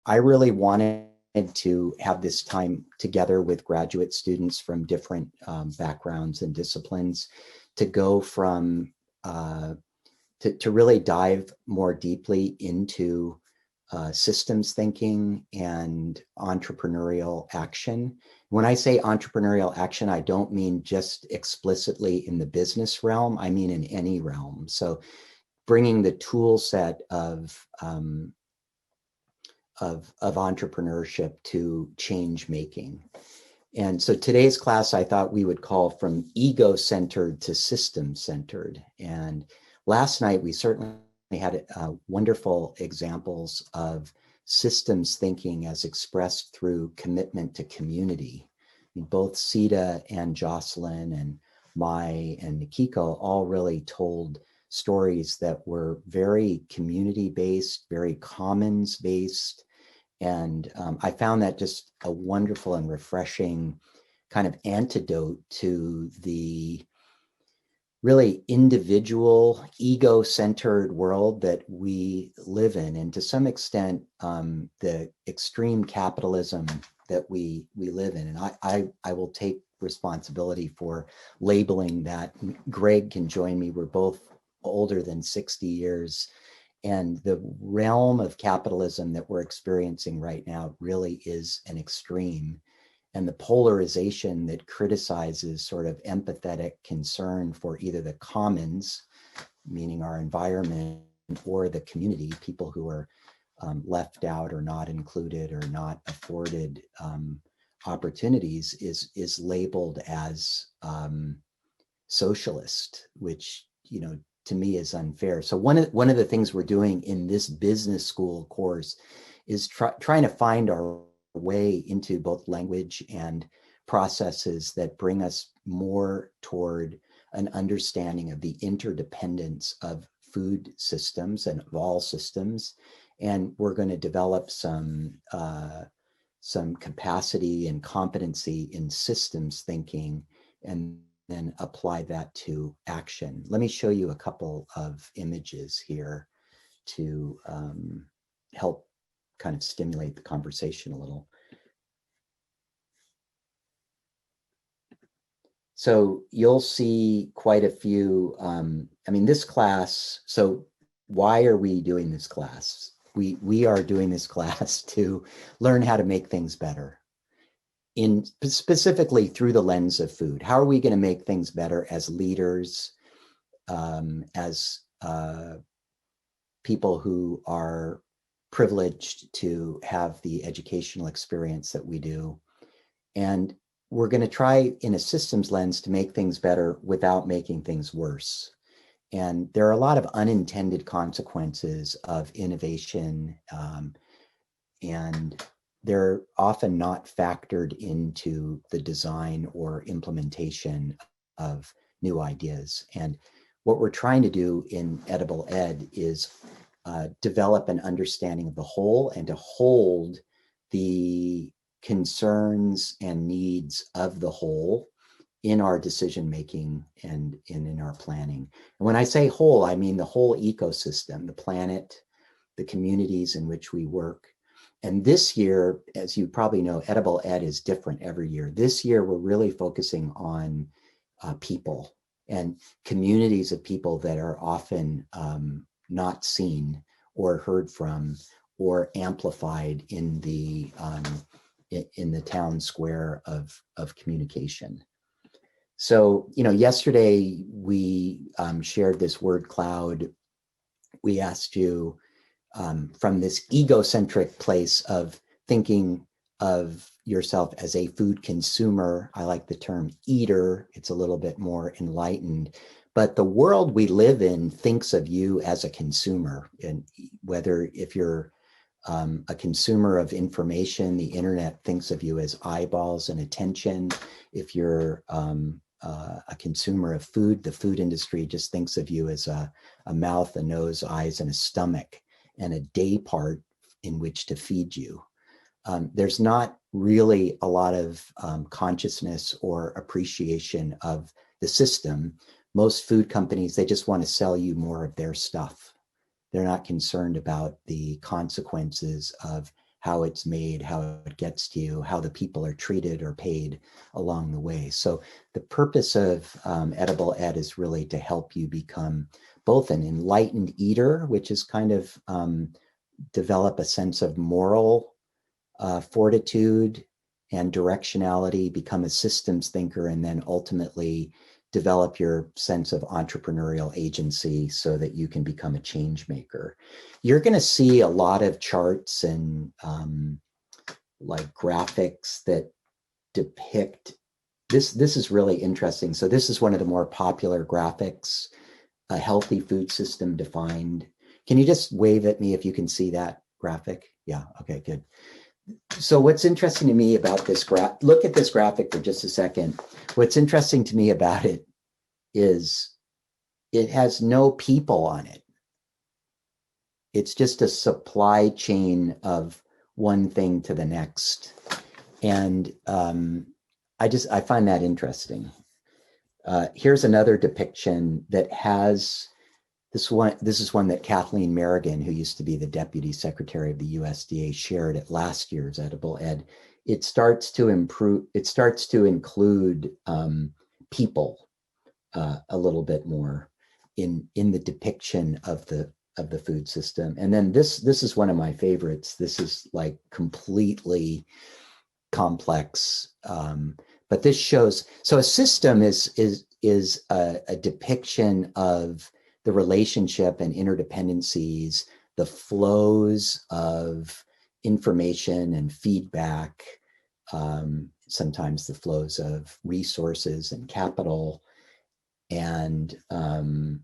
I really wanted to have this time together with graduate students from different backgrounds and disciplines to go from to really dive more deeply into systems thinking and entrepreneurial action. When I say entrepreneurial action, I don't mean just explicitly in the business realm, I mean in any realm. So bringing the tool set of entrepreneurship to change making. And so today's class, I thought we would call from ego-centered to system-centered. And last night, we certainly had wonderful examples of systems thinking as expressed through commitment to community. I mean, both Sita and Jocelyn and Mai and Nikiko all really told stories that were very community-based, very commons-based, and I found that just a wonderful and refreshing kind of antidote to the really individual, ego-centered world that we live in. And to some extent, the extreme capitalism that we live in. And I will take responsibility for labeling that. Greg can join me. We're both older than 60 years. And the realm of capitalism that we're experiencing right now really is an extreme. And the polarization that criticizes sort of empathetic concern for either the commons, meaning our environment, or the community, people who are left out or not included or not afforded opportunities, is labeled as socialist, which, you know, to me is unfair. So one of the things we're doing in this business school course is trying to find our way into both language and processes that bring us more toward an understanding of the interdependence of food systems and of all systems. And we're going to develop some capacity and competency in systems thinking, and then apply that to action. Let me show you a couple of images here to help kind of stimulate the conversation a little. So you'll see quite a few, I mean, this class, so why are we doing this class? We are doing this class to learn how to make things better, in specifically through the lens of food. How are we going to make things better as leaders, as people who are privileged to have the educational experience that we do? And we're going to try in a systems lens to make things better without making things worse. And there are a lot of unintended consequences of innovation, and they're often not factored into the design or implementation of new ideas. And what we're trying to do in Edible Ed is develop an understanding of the whole and to hold the concerns and needs of the whole in our decision making and in our planning. And when I say whole, I mean the whole ecosystem, the planet, the communities in which we work. And this year, as you probably know, Edible Ed is different every year. This year, we're really focusing on people and communities of people that are often not seen or heard from or amplified in the town square of communication. So, you know, yesterday we shared this word cloud. We asked you from this egocentric place of thinking of yourself as a food consumer. I like the term eater. It's a little bit more enlightened. But the world we live in thinks of you as a consumer. And whether if you're a consumer of information, the internet thinks of you as eyeballs and attention. If you're a consumer of food, the food industry just thinks of you as a mouth, a nose, eyes, and a stomach, and a day part in which to feed you. There's not really a lot of consciousness or appreciation of the system. Most food companies, they just want to sell you more of their stuff. They're not concerned about the consequences of how it's made, how it gets to you, how the people are treated or paid along the way. So the purpose of Edible Ed is really to help you become both an enlightened eater, which is kind of develop a sense of moral fortitude and directionality, become a systems thinker, and then ultimately develop your sense of entrepreneurial agency so that you can become a change maker. You're going to see a lot of charts and like graphics that depict this. This is really interesting. So this is one of the more popular graphics, a healthy food system defined. Can you just wave at me if you can see that graphic? Yeah, okay, good. So what's interesting to me about this graph, look at this graphic for just a second. What's interesting to me about it is it has no people on it. It's just a supply chain of one thing to the next. And I find that interesting. Here's another depiction that has this one. This is one that Kathleen Merrigan, who used to be the Deputy Secretary of the USDA, shared at last year's Edible Ed. It starts to improve. It starts to include people a little bit more in the depiction of the food system. And then this is one of my favorites. This is like completely complex, but this shows. So a system is a depiction of the relationship and interdependencies, the flows of information and feedback, sometimes the flows of resources and capital, and the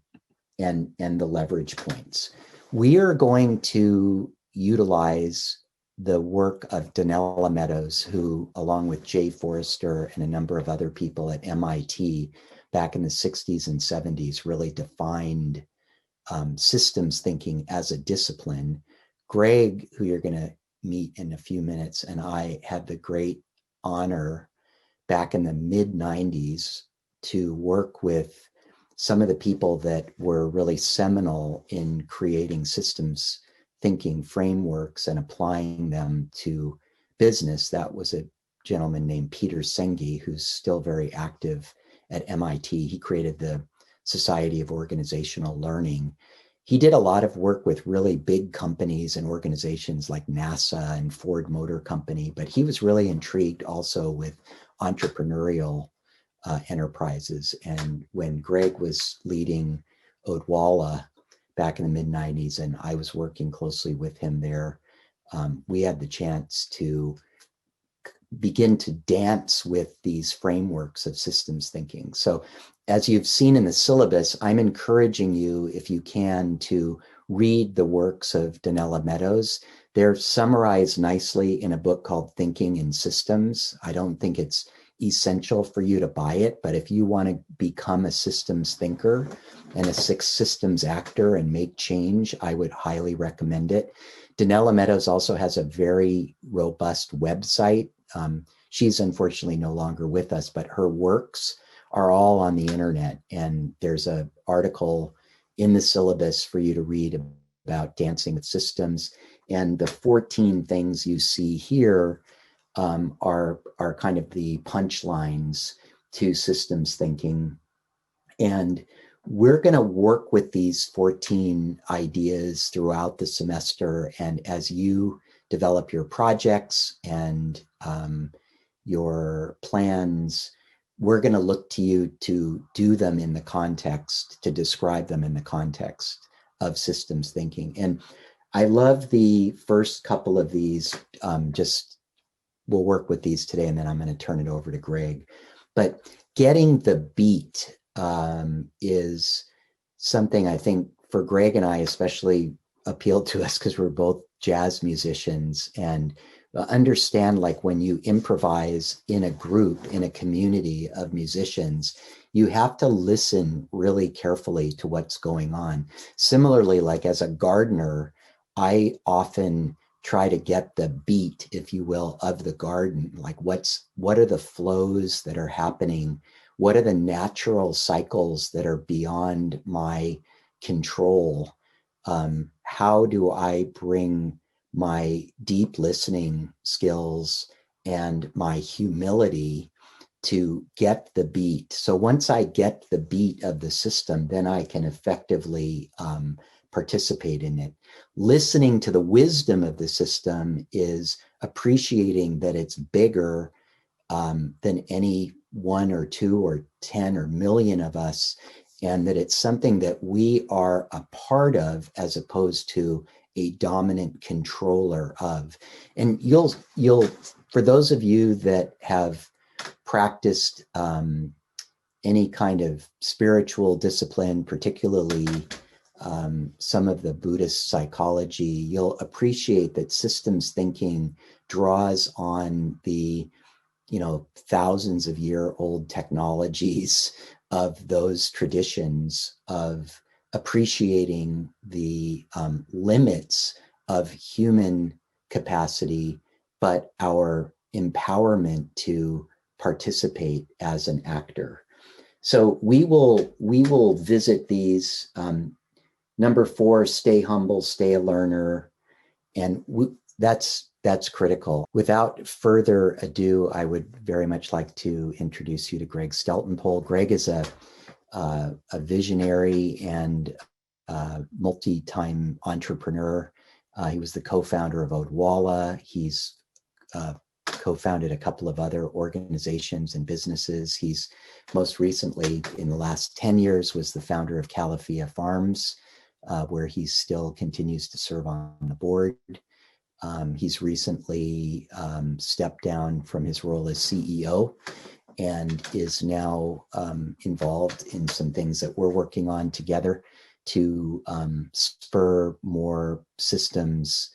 leverage points. We are going to utilize the work of Donella Meadows, who, along with Jay Forrester and a number of other people at MIT back in the 60s and 70s, really defined systems thinking as a discipline. Greg, who you're going to meet in a few minutes, and I had the great honor back in the mid 90s to work with some of the people that were really seminal in creating systems thinking frameworks and applying them to business. That was a gentleman named Peter Senge, who's still very active at MIT. He created the Society of Organizational Learning. He did a lot of work with really big companies and organizations like NASA and Ford Motor Company, but he was really intrigued also with entrepreneurial enterprises. And when Greg was leading Odwalla back in the mid 90s, and I was working closely with him there, we had the chance to begin to dance with these frameworks of systems thinking. So as you've seen in the syllabus, I'm encouraging you, if you can, to read the works of Donella Meadows. They're summarized nicely in a book called Thinking in Systems. I don't think it's essential for you to buy it, but if you want to become a systems thinker and a Six Systems actor and make change, I would highly recommend it. Donella Meadows also has a very robust website. She's unfortunately no longer with us, but her works are all on the internet. And there's an article in the syllabus for you to read about dancing with systems. And the 14 things you see here are kind of the punchlines to systems thinking. And we're going to work with these 14 ideas throughout the semester. And as you develop your projects and your plans, we're going to look to you to do them in the context, to describe them in the context of systems thinking. And I love the first couple of these. We'll work with these today, and then I'm going to turn it over to Greg. But getting the beat is something I think for Greg and I especially appealed to us because we're both jazz musicians, and understand, like, when you improvise in a group, in a community of musicians, you have to listen really carefully to what's going on. Similarly, like as a gardener, I often try to get the beat, if you will, of the garden. Like what are the flows that are happening? What are the natural cycles that are beyond my control? How do I bring my deep listening skills and my humility to get the beat. So once I get the beat of the system, then I can effectively participate in it. Listening to the wisdom of the system is appreciating that it's bigger than any one or two or 10 or million of us, and that it's something that we are a part of as opposed to a dominant controller of. And you'll for those of you that have practiced any kind of spiritual discipline, particularly some of the Buddhist psychology, you'll appreciate that systems thinking draws on the thousands of year old technologies of those traditions of appreciating the limits of human capacity, but our empowerment to participate as an actor. So we will visit these. Number 4, stay humble, stay a learner, and that's critical. Without further ado, I would very much like to introduce you to Greg Steltenpohl. Greg is a visionary and multi-time entrepreneur. He was the co-founder of Odwalla. He's co-founded a couple of other organizations and businesses. He's most recently, in the last 10 years, was the founder of Calafia Farms, where he still continues to serve on the board. He's recently stepped down from his role as CEO and is now involved in some things that we're working on together to spur more systems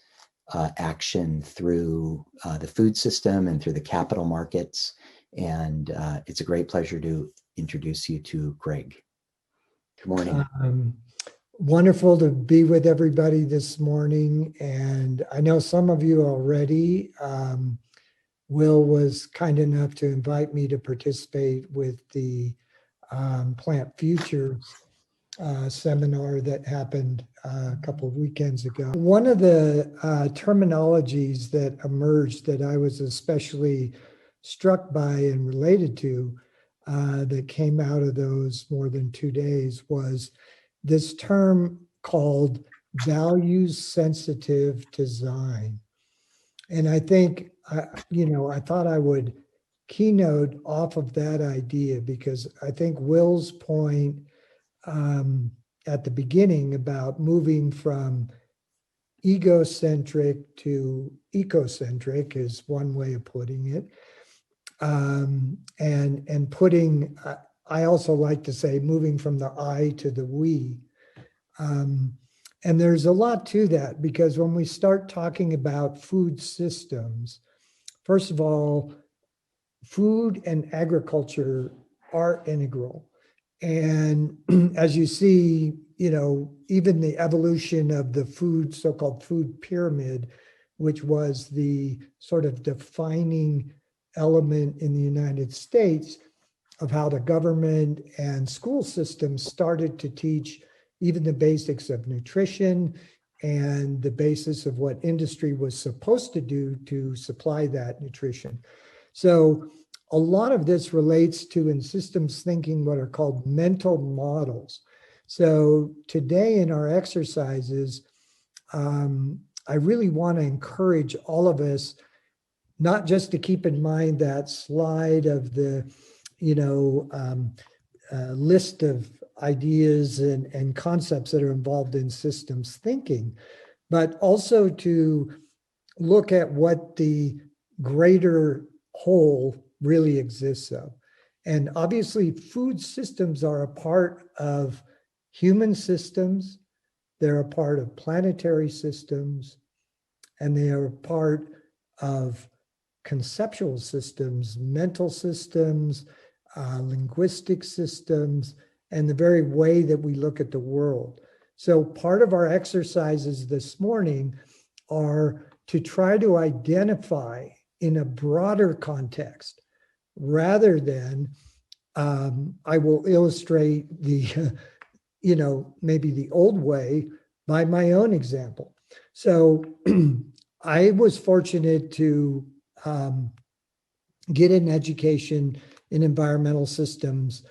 action through the food system and through the capital markets. And it's a great pleasure to introduce you to Greg. Good morning. Wonderful to be with everybody this morning. And I know some of you already. Will was kind enough to invite me to participate with the Plant Futures seminar that happened a couple of weekends ago. One of the terminologies that emerged that I was especially struck by and related to that came out of those more than 2 days was this term called values sensitive design. And I think, I thought I would keynote off of that idea because I think Will's point at the beginning about moving from egocentric to ecocentric is one way of putting it. And putting, I also like to say, moving from the I to the we. And there's a lot to that because when we start talking about food systems, first of all, food and agriculture are integral. And as you see, even the evolution of the food, so-called food pyramid, which was the sort of defining element in the United States of how the government and school systems started to teach even the basics of nutrition and the basis of what industry was supposed to do to supply that nutrition. So a lot of this relates to, in systems thinking, what are called mental models. So today in our exercises, I really want to encourage all of us not just to keep in mind that slide of the, list of ideas and concepts that are involved in systems thinking, but also to look at what the greater whole really exists of. And obviously, food systems are a part of human systems, they're a part of planetary systems, and they are a part of conceptual systems, mental systems, linguistic systems, and the very way that we look at the world. So part of our exercises this morning are to try to identify in a broader context, rather than I will illustrate the, maybe the old way by my own example. So I was fortunate to um, get an education in environmental systems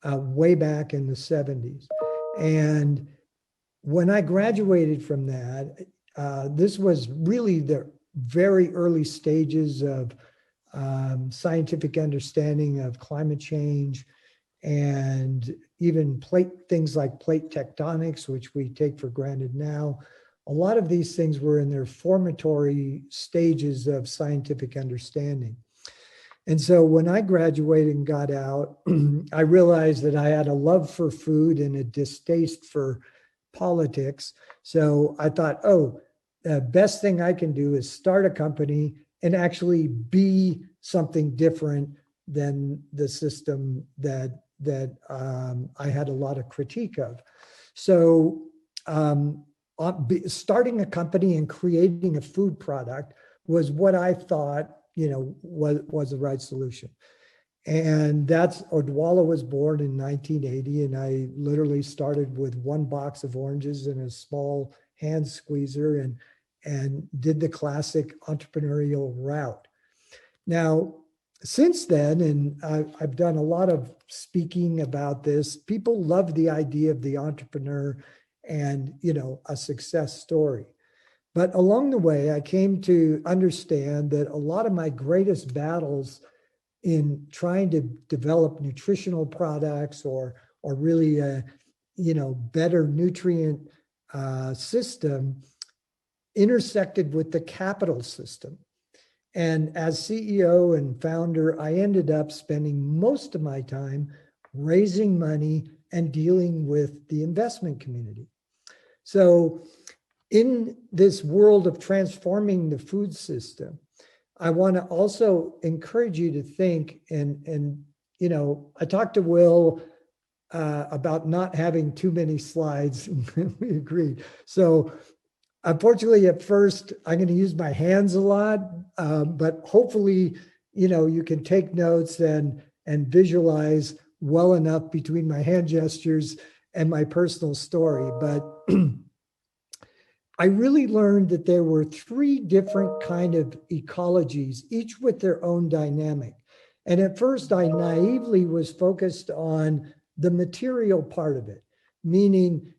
way back in the 70s. And when I graduated from that, this was really the very early stages of scientific understanding of climate change and even things like plate tectonics, which we take for granted now. A lot of these things were in their formatory stages of scientific understanding. And so when I graduated and got out, I realized that I had a love for food and a distaste for politics. So I thought, oh, the best thing I can do is start a company and actually be something different than the system that I had a lot of critique of. So starting a company and creating a food product was what I thought, was the right solution. And that's Odwalla was born in 1980, and I literally started with one box of oranges and a small hand squeezer and did the classic entrepreneurial route. Now, since then, and I've done a lot of speaking about this, people love the idea of the entrepreneur and, a success story. But along the way, I came to understand that a lot of my greatest battles in trying to develop nutritional products or really a better nutrient system intersected with the capital system. And as CEO and founder, I ended up spending most of my time raising money and dealing with the investment community. So in this world of transforming the food system, I want to also encourage you to think, and I talked to Will about not having too many slides. We agreed. So unfortunately, at first, I'm going to use my hands a lot, but hopefully, you can take notes and visualize well enough between my hand gestures and my personal story. But I really learned that there were three different kind of ecologies, each with their own dynamic. And at first, I naively was focused on the material part of it, meaning,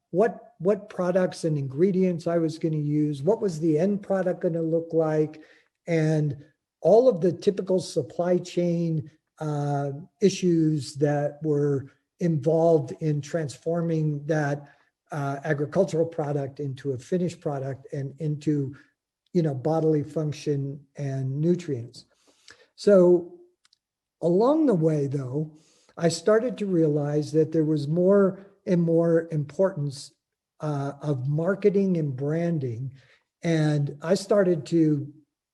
what products and ingredients I was going to use, what was the end product going to look like, and all of the typical supply chain issues that were involved in transforming that agricultural product into a finished product and into, bodily function and nutrients. So along the way, though, I started to realize that there was more and more importance of marketing and branding. And I started to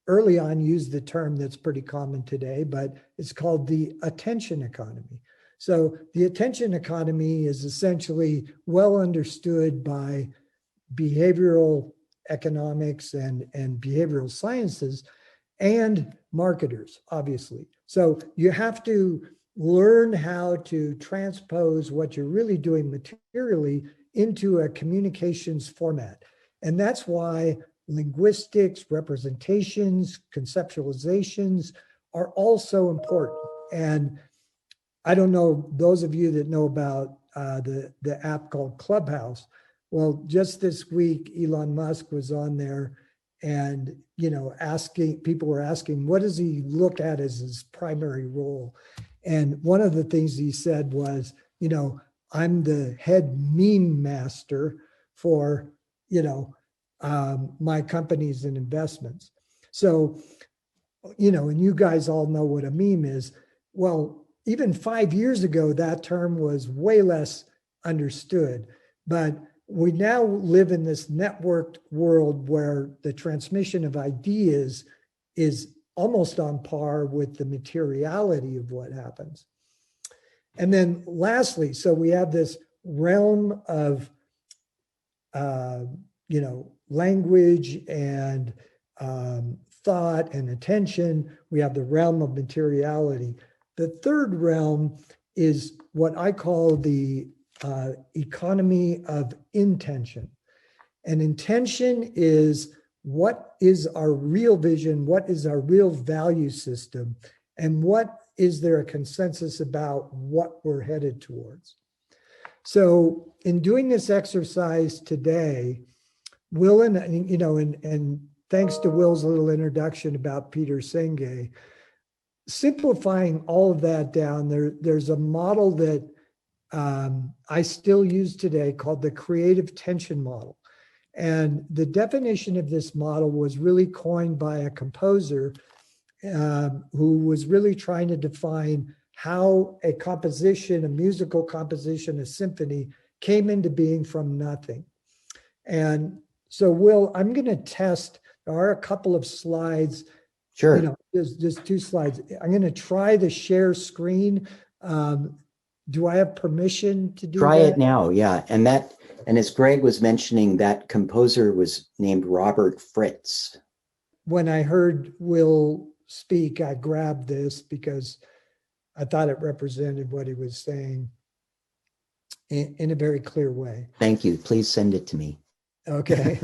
early on use the term that's pretty common today, but it's called the attention economy. So the attention economy is essentially well understood by behavioral economics and behavioral sciences and marketers, obviously. So you have to learn how to transpose what you're really doing materially into a communications format. And that's why linguistics, representations, conceptualizations are all so important. And I don't know, those of you that know about the app called Clubhouse, well, just this week, Elon Musk was on there and, people were asking, what does he look at as his primary role? And one of the things he said was, I'm the head meme master for, my companies and investments. So, and you guys all know what a meme is. Well, even 5 years ago, that term was way less understood. But we now live in this networked world where the transmission of ideas is almost on par with the materiality of what happens. And then lastly, so we have this realm of, language and thought and attention. We have the realm of materiality. The third realm is what I call the economy of intention. And intention is, what is our real vision? What is our real value system? And what is there a consensus about what we're headed towards? So in doing this exercise today, Will and, and thanks to Will's little introduction about Peter Senge, simplifying all of that down, there's a model that I still use today called the creative tension model. And the definition of this model was really coined by a composer who was really trying to define how a composition, a musical composition, a symphony came into being from nothing. And so, Will, I'm going to test. There are a couple of slides. Sure. There's just 2 slides. I'm going to try the share screen. Do I have permission to do Try that? it now. Yeah. And as Greg was mentioning, that composer was named Robert Fritz. When I heard Will speak, I grabbed this because I thought it represented what he was saying in a very clear way. Thank you. Please send it to me. Okay.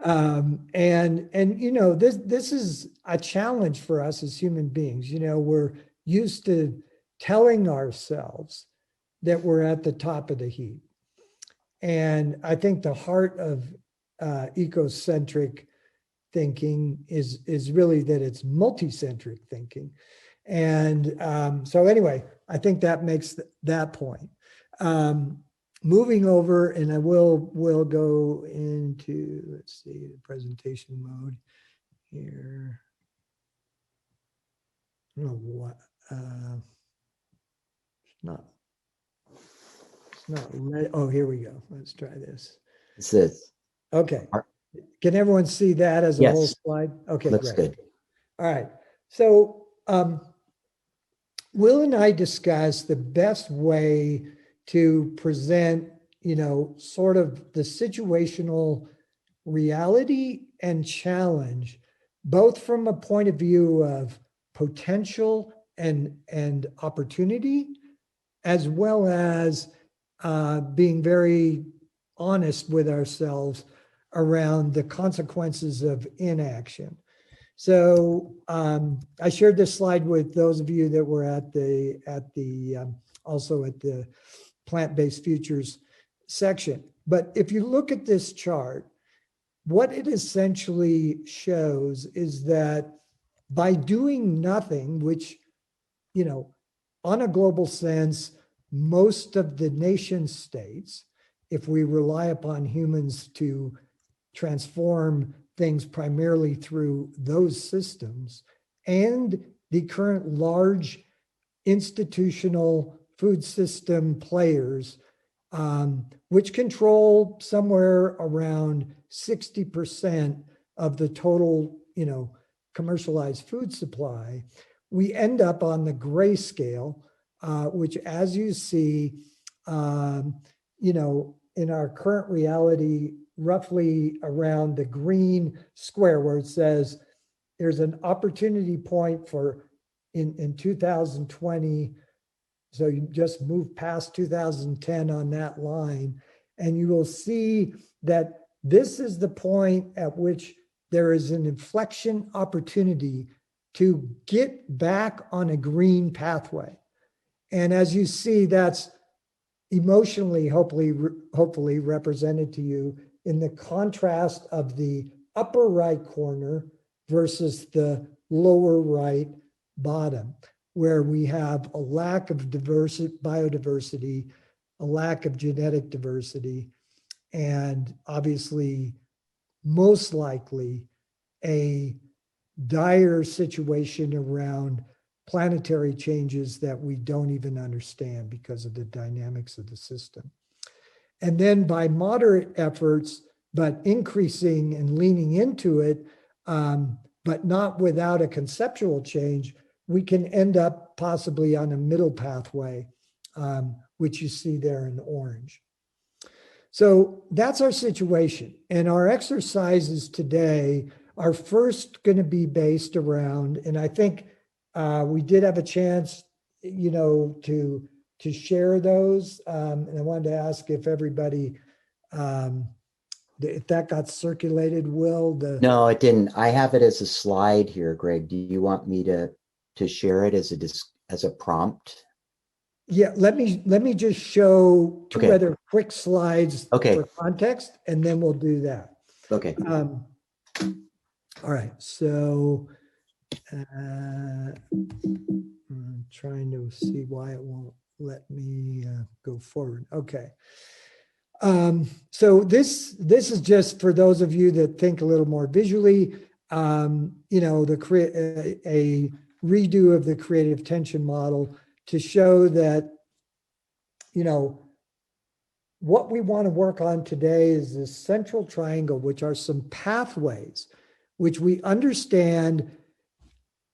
And this is a challenge for us as human beings. We're used to telling ourselves that we're at the top of the heap. And I think the heart of ecocentric thinking is really that it's multicentric thinking. And so anyway, I think that makes that point. Moving over, and I will go into, let's see, the presentation mode here. I don't know what, it's not ready. Oh, here we go. Let's try this. It's this. Okay. Can everyone see that as a whole slide? Okay, looks great. good. All right. So Will and I discussed the best way to present, sort of the situational reality and challenge, both from a point of view of potential and opportunity, as well as being very honest with ourselves around the consequences of inaction. So I shared this slide with those of you that were also at the plant-based futures section. But if you look at this chart, what it essentially shows is that by doing nothing, which, on a global sense, most of the nation states, if we rely upon humans to transform things primarily through those systems, and the current large institutional food system players, which control somewhere around 60% of the total, commercialized food supply, we end up on the gray scale, which, as you see, in our current reality, roughly around the green square where it says there's an opportunity point for in 2020. So you just move past 2010 on that line, and you will see that this is the point at which there is an inflection opportunity to get back on a green pathway. And as you see, that's emotionally, hopefully represented to you in the contrast of the upper right corner versus the lower right bottom, where we have a lack of biodiversity, a lack of genetic diversity, and obviously, most likely, a dire situation around planetary changes that we don't even understand because of the dynamics of the system. And then by moderate efforts, but increasing and leaning into it, but not without a conceptual change, we can end up possibly on a middle pathway, which you see there in orange. So that's our situation. And our exercises today are first going to be based around, and I think we did have a chance, to share those. And I wanted to ask if everybody if that got circulated, Will, No, it didn't. I have it as a slide here, Greg. Do you want me to share it as a prompt? yeah, let me just show two Okay. other quick slides Okay. for context, and then we'll do that. Okay. All right, so I'm trying to see why it won't let me go forward. Okay. So this is just for those of you that think a little more visually. You know, a redo of the creative tension model to show that, you know, what we want to work on today is this central triangle, which are some pathways which we understand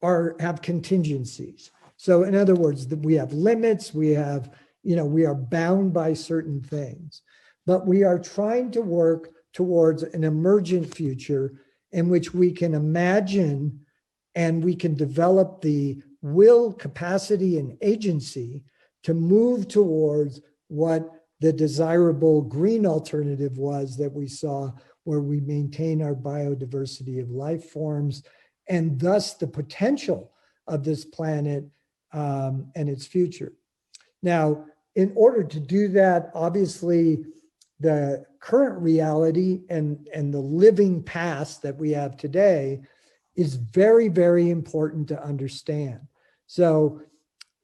have contingencies. So in other words, we have limits, we have, you know, we are bound by certain things, but we are trying to work towards an emergent future in which we can imagine and we can develop the will, capacity, and agency to move towards what the desirable green alternative was that we saw, where we maintain our biodiversity of life forms and thus the potential of this planet and its future. Now, in order to do that, obviously, the current reality and the living past that we have today is very, very important to understand. So,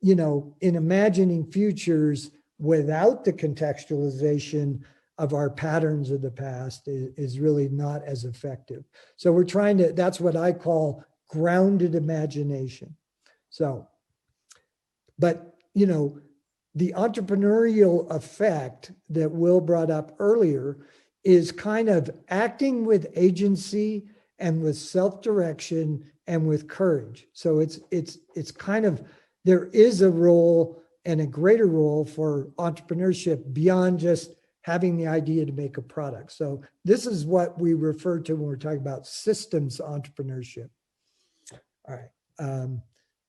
you know, in imagining futures without the contextualization of our patterns of the past is really not as effective. So we're trying to, that's what I call grounded imagination. So, but, you know, the entrepreneurial effect that Will brought up earlier is kind of acting with agency and with self-direction and with courage. So it's kind of, there is a role and a greater role for entrepreneurship beyond just having the idea to make a product. So this is what we refer to when we're talking about systems entrepreneurship. All right.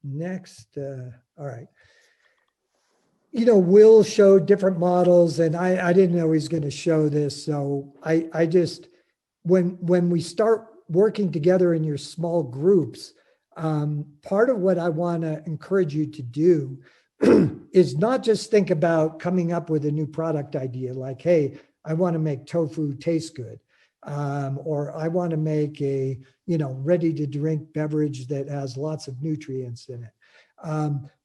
Next. All right. You know, Will showed different models, and I didn't know he was going to show this. So I just, when we start working together in your small groups, part of what I want to encourage you to do is not just think about coming up with a new product idea like, hey, I want to make tofu taste good. Or I want to make a, you know, ready to drink beverage that has lots of nutrients in it.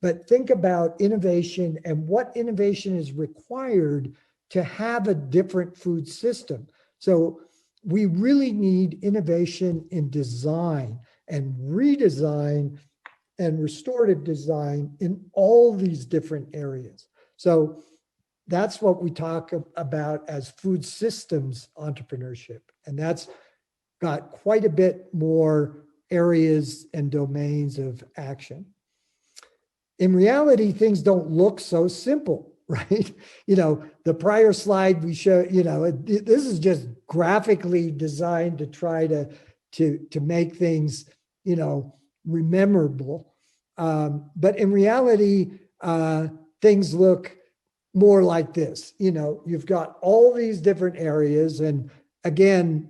But think about innovation and what innovation is required to have a different food system. So we really need innovation in design and redesign and restorative design in all these different areas. So that's what we talk about as food systems entrepreneurship. And that's got quite a bit more areas and domains of action. In reality, things don't look so simple, right? You know, the prior slide we show, you know, this is just graphically designed to try to make things, you know, memorable. But in reality, things look more like this. You know, you've got all these different areas. And again,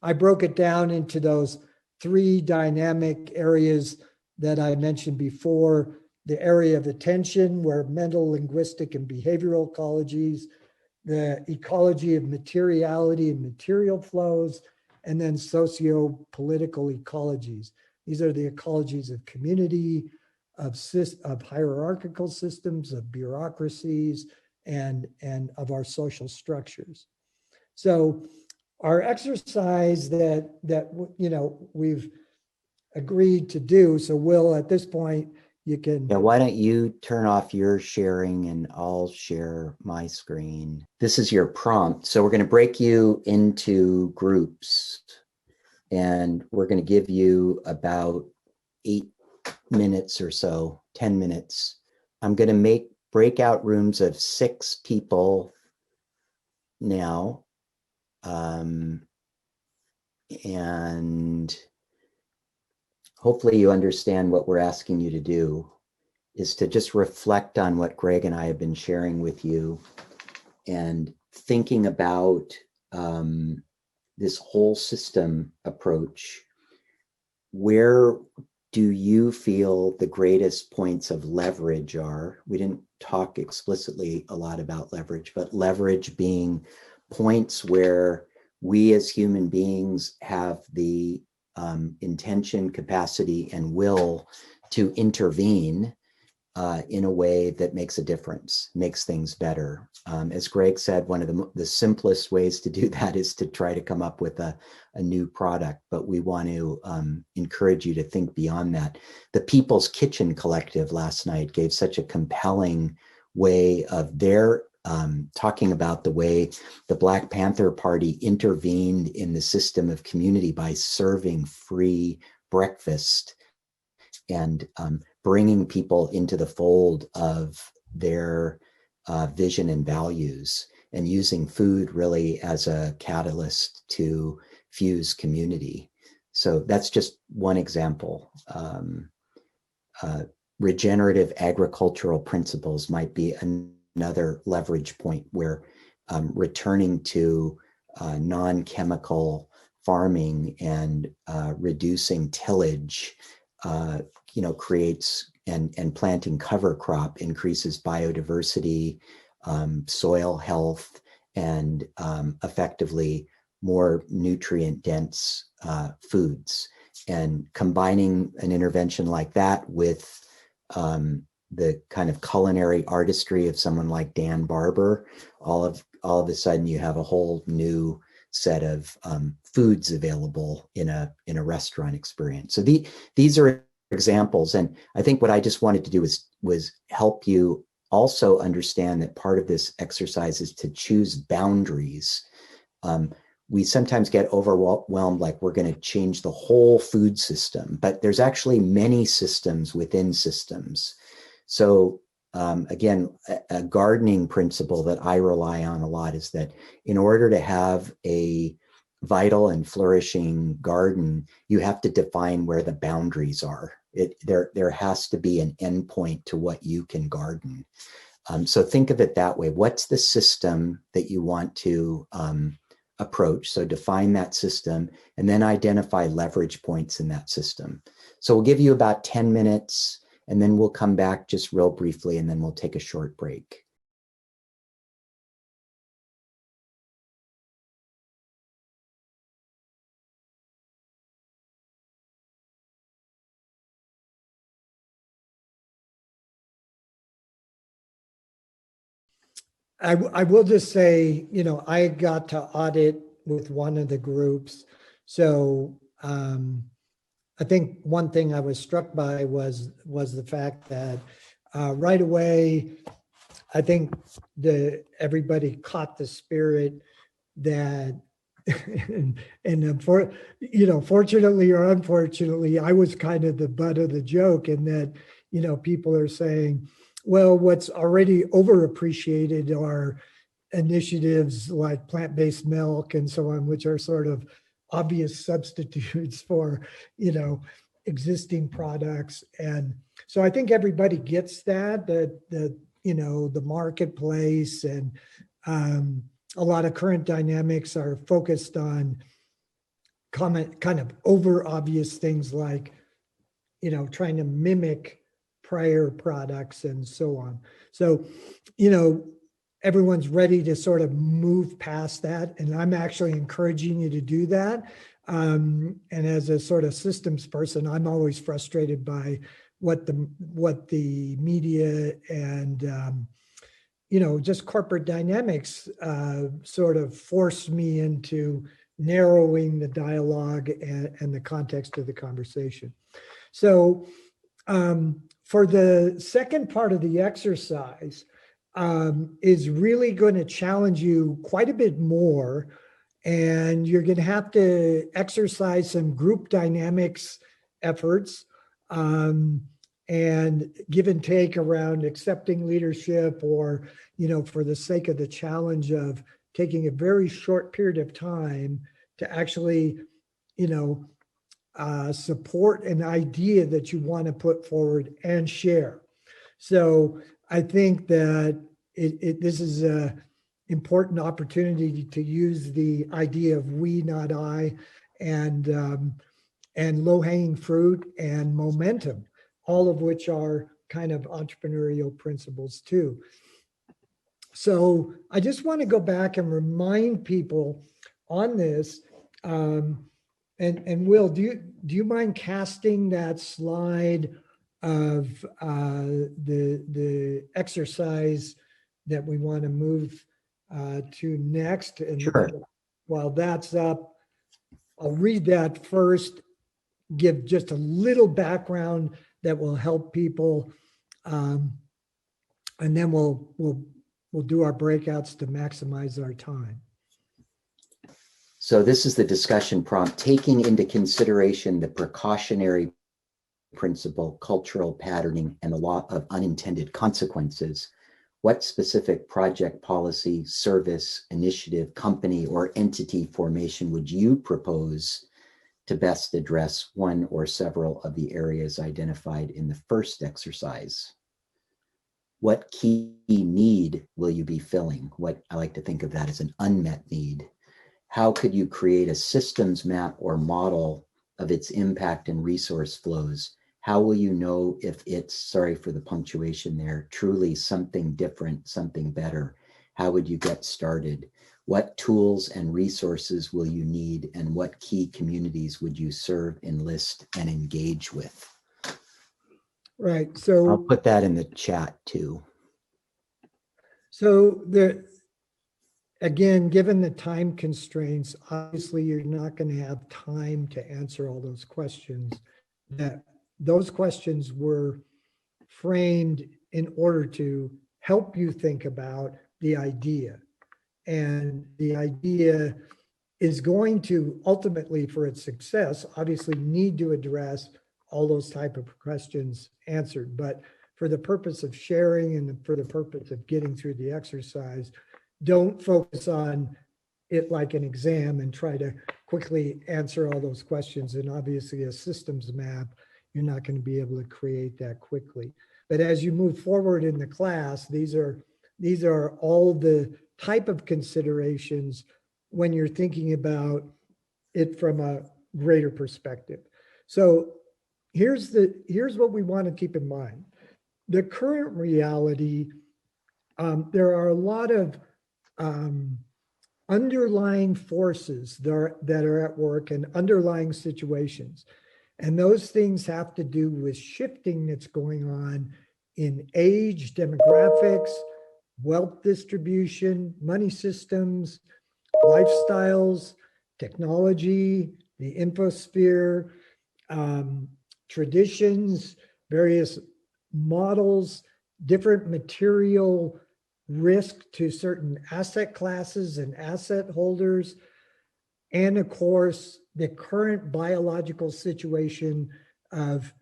I broke it down into those three dynamic areas that I mentioned before. The area of attention, where mental, linguistic, and behavioral ecologies, the ecology of materiality and material flows, and then socio-political ecologies. These are the ecologies of community, of hierarchical systems, of bureaucracies, and of our social structures. So our exercise that you know we've agreed to do. So Will, at this point, you can. Yeah, why don't you turn off your sharing and I'll share my screen. This is your prompt. So we're going to break you into groups and we're going to give you about 8 minutes or so, 10 minutes. I'm going to make breakout rooms of 6 people now. And hopefully you understand what we're asking you to do is to just reflect on what Greg and I have been sharing with you and thinking about this whole system approach, where do you feel the greatest points of leverage are? We didn't talk explicitly a lot about leverage, but leverage being points where we as human beings have the intention, capacity, and will to intervene in a way that makes a difference, makes things better. As Greg said, one of the simplest ways to do that is to try to come up with a new product, but we want to encourage you to think beyond that. The People's Kitchen Collective last night gave such a compelling way of their talking about the way the Black Panther Party intervened in the system of community by serving free breakfast and bringing people into the fold of their vision and values, and using food really as a catalyst to fuse community. So that's just one example. Regenerative agricultural principles might be another leverage point where returning to non-chemical farming and reducing tillage creates and planting cover crop increases biodiversity, soil health, and effectively more nutrient dense foods. And combining an intervention like that with the kind of culinary artistry of someone like Dan Barber, all of a sudden you have a whole new set of foods available in a restaurant experience. So these are examples, and I think what I just wanted to do was help you also understand that part of this exercise is to choose boundaries. We sometimes get overwhelmed, like we're going to change the whole food system, but there's actually many systems within systems. So again, a gardening principle that I rely on a lot is that in order to have a vital and flourishing garden, you have to define where the boundaries are. There has to be an endpoint to what you can garden. So think of it that way. What's the system that you want to approach? So define that system and then identify leverage points in that system. So we'll give you about 10 minutes and then we'll come back just real briefly and then we'll take a short break. I will just say, I got to audit with one of the groups. So I think one thing I was struck by was the fact that right away, I think everybody caught the spirit that, fortunately or unfortunately, I was kind of the butt of the joke in that, people are saying, well, what's already overappreciated are initiatives like plant-based milk and so on, which are sort of obvious substitutes for, existing products. And so I think everybody gets that the marketplace and a lot of current dynamics are focused on kind of over obvious things like, trying to mimic prior products and so on. So, everyone's ready to sort of move past that. And I'm actually encouraging you to do that. And as a sort of systems person, I'm always frustrated by what the media and, just corporate dynamics sort of force me into narrowing the dialogue and the context of the conversation. So for the second part of the exercise is really going to challenge you quite a bit more. And you're going to have to exercise some group dynamics efforts and give and take around accepting leadership or, for the sake of the challenge of taking a very short period of time to actually, support an idea that you want to put forward and share. So I think that this is important opportunity to use the idea of we, not I, and low-hanging fruit and momentum, all of which are kind of entrepreneurial principles too. So I just want to go back and remind people on this. And Will, do you mind casting that slide of the exercise that we want to move to next? And Sure. while that's up, I'll read that first, give just a little background that will help people, and then we'll do our breakouts to maximize our time. So this is the discussion prompt, taking into consideration the precautionary principle, cultural patterning, and the law of unintended consequences. What specific project, policy, service, initiative, company, or entity formation would you propose to best address one or several of the areas identified in the first exercise? What key need will you be filling? What I like to think of that as an unmet need. How could you create a systems map or model of its impact and resource flows? How will you know if it's, sorry for the punctuation there, truly something different, something better? How would you get started? What tools and resources will you need, and what key communities would you serve, enlist, and engage with? Right. So I'll put that in the chat too. So again, given the time constraints, obviously you're not going to have time to answer all those questions. Those questions were framed in order to help you think about the idea. And the idea is going to ultimately, for its success, obviously need to address all those type of questions answered. But for the purpose of sharing and for the purpose of getting through the exercise, don't focus on it like an exam and try to quickly answer all those questions. And obviously a systems map, you're not going to be able to create that quickly. But as you move forward in the class, these are all the type of considerations when you're thinking about it from a greater perspective. So here's what we want to keep in mind. The current reality, there are a lot of underlying forces that are at work and underlying situations. And those things have to do with shifting that's going on in age, demographics, wealth distribution, money systems, lifestyles, technology, the infosphere, traditions, various models, different material risk to certain asset classes and asset holders, and of course, the current biological situation of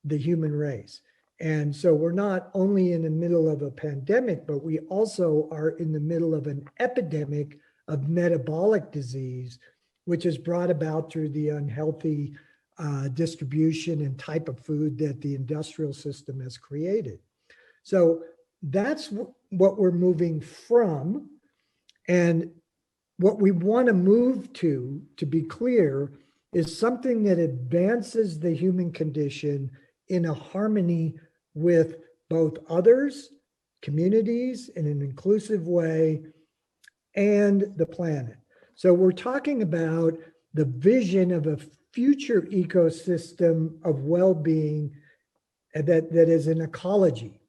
the human race. And so we're not only in the middle of a pandemic, but we also are in the middle of an epidemic of metabolic disease, which is brought about through the unhealthy distribution and type of food that the industrial system has created. So that's what we're moving from. And what we want to move to be clear, is something that advances the human condition in a harmony with both others, communities, in an inclusive way, and the planet. So we're talking about the vision of a future ecosystem of well-being that is an ecology,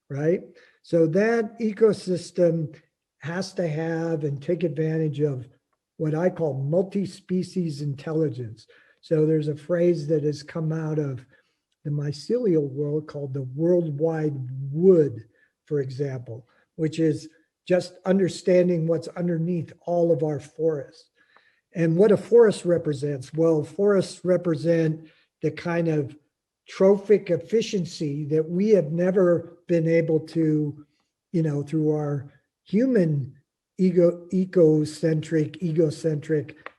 right? So that ecosystem has to have and take advantage of what I call multi-species intelligence. So there's a phrase that has come out of the mycelial world called the worldwide wood, for example, which is just understanding what's underneath all of our forests. And what a forest represents, well, forests represent the kind of trophic efficiency that we have never been able to, through our human ecocentric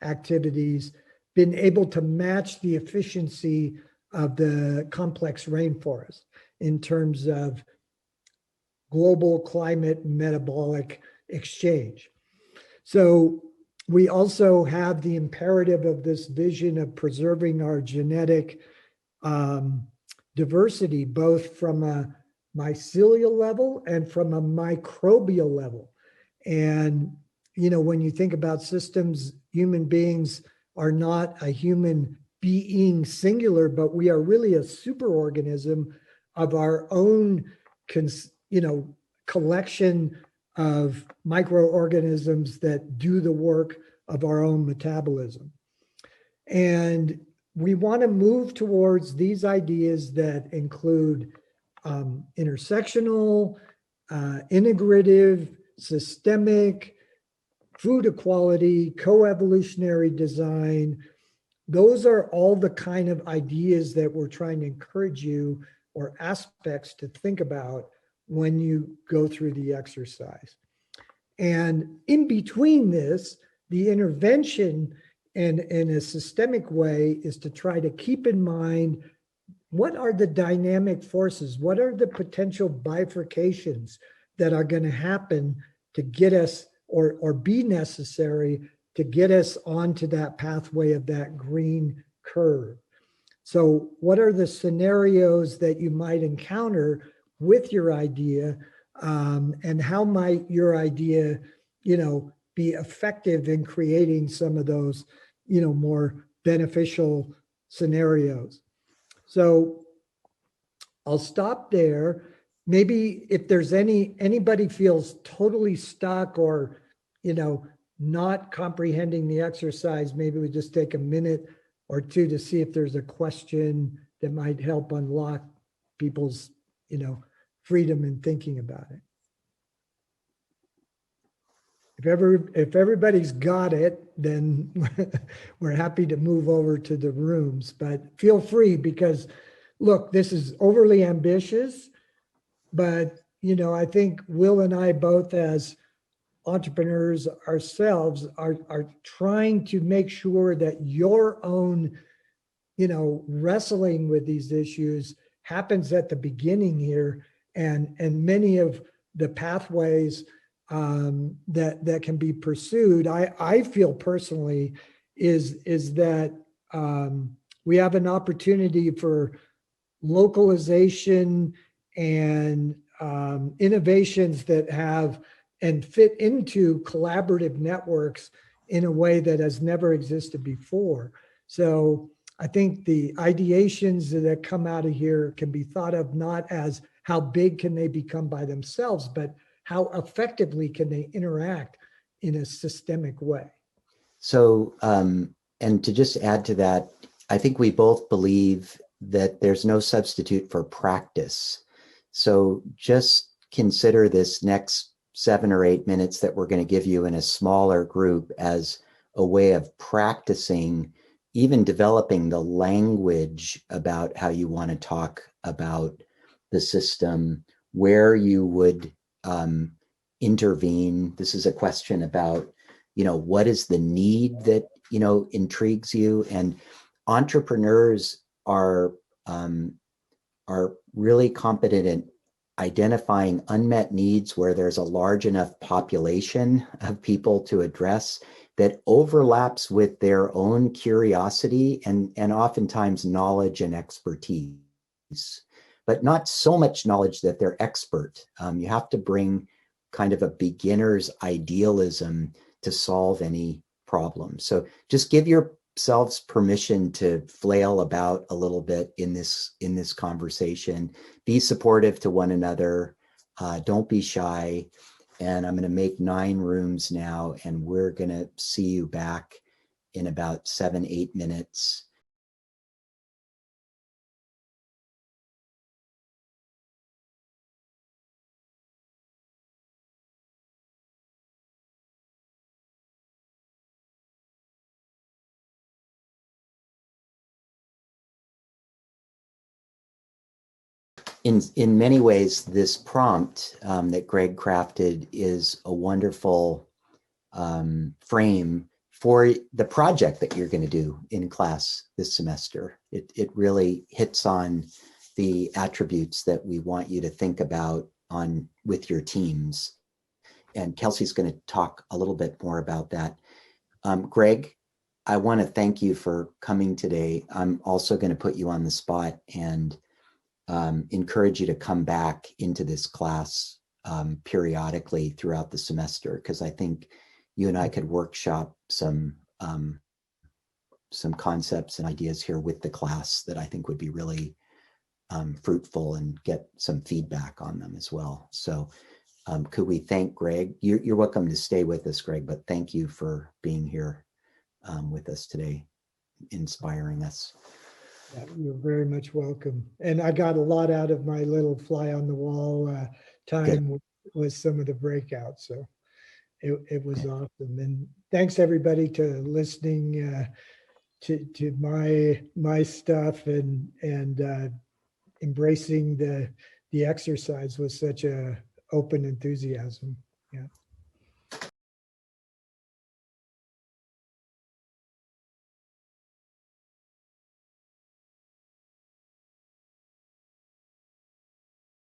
activities, been able to match the efficiency of the complex rainforest in terms of global climate metabolic exchange. So we also have the imperative of this vision of preserving our genetic diversity, both from a mycelial level and from a microbial level. And, you know, when you think about systems, human beings are not a human being singular, but we are really a superorganism of our own, you know, collection of microorganisms that do the work of our own metabolism. And we want to move towards these ideas that include intersectional, integrative, systemic, food equality, co-evolutionary design. Those are all the kind of ideas that we're trying to encourage you, or aspects to think about when you go through the exercise. And in between this, the intervention in a systemic way is to try to keep in mind, what are the dynamic forces? What are the potential bifurcations that are going to happen to get us, or be necessary to get us onto that pathway of that green curve? So what are the scenarios that you might encounter with your idea, and how might your idea, you know, be effective in creating some of those, you know, more beneficial scenarios? So I'll stop there. Maybe if there's anybody feels totally stuck, or, you know, not comprehending the exercise, maybe we just take a minute or two to see if there's a question that might help unlock people's, you know, freedom in thinking about it. If everybody's got it, then we're happy to move over to the rooms, but feel free, because look, this is overly ambitious, but, you know, I think Will and I both, as entrepreneurs ourselves, are trying to make sure that your own, you know, wrestling with these issues happens at the beginning here, and many of the pathways that can be pursued, I feel personally, is that we have an opportunity for localization and innovations that have and fit into collaborative networks in a way that has never existed before. So I think the ideations that come out of here can be thought of not as how big can they become by themselves, but how effectively can they interact in a systemic way. So, and to just add to that, I think we both believe that there's no substitute for practice. So just consider this next 7 or 8 minutes that we're going to give you in a smaller group as a way of practicing, even developing the language about how you want to talk about the system, where you would intervene. This is a question about, you know, what is the need that, you know, intrigues you? And entrepreneurs are really competent in identifying unmet needs where there's a large enough population of people to address that overlaps with their own curiosity and oftentimes knowledge and expertise, but not so much knowledge that they're expert. You have to bring kind of a beginner's idealism to solve any problem. So just give yourselves permission to flail about a little bit in this conversation. Be supportive to one another. Don't be shy. And I'm going to make 9 rooms now, and we're going to see you back in about 7, 8 minutes. In many ways, this prompt that Greg crafted is a wonderful frame for the project that you're going to do in class this semester. It really hits on the attributes that we want you to think about with your teams. and Kelsey's going to talk a little bit more about that. Greg, I want to thank you for coming today. I'm also going to put you on the spot and encourage you to come back into this class periodically throughout the semester, because I think you and I could workshop some concepts and ideas here with the class that I think would be really fruitful, and get some feedback on them as well. So could we thank Greg? You're welcome to stay with us, Greg, but thank you for being here with us today, inspiring us. Yeah, you're very much welcome. And I got a lot out of my little fly on the wall time with some of the breakouts. So it was awesome. And thanks everybody to listening to my stuff and embracing the exercise with such a open enthusiasm. Yeah.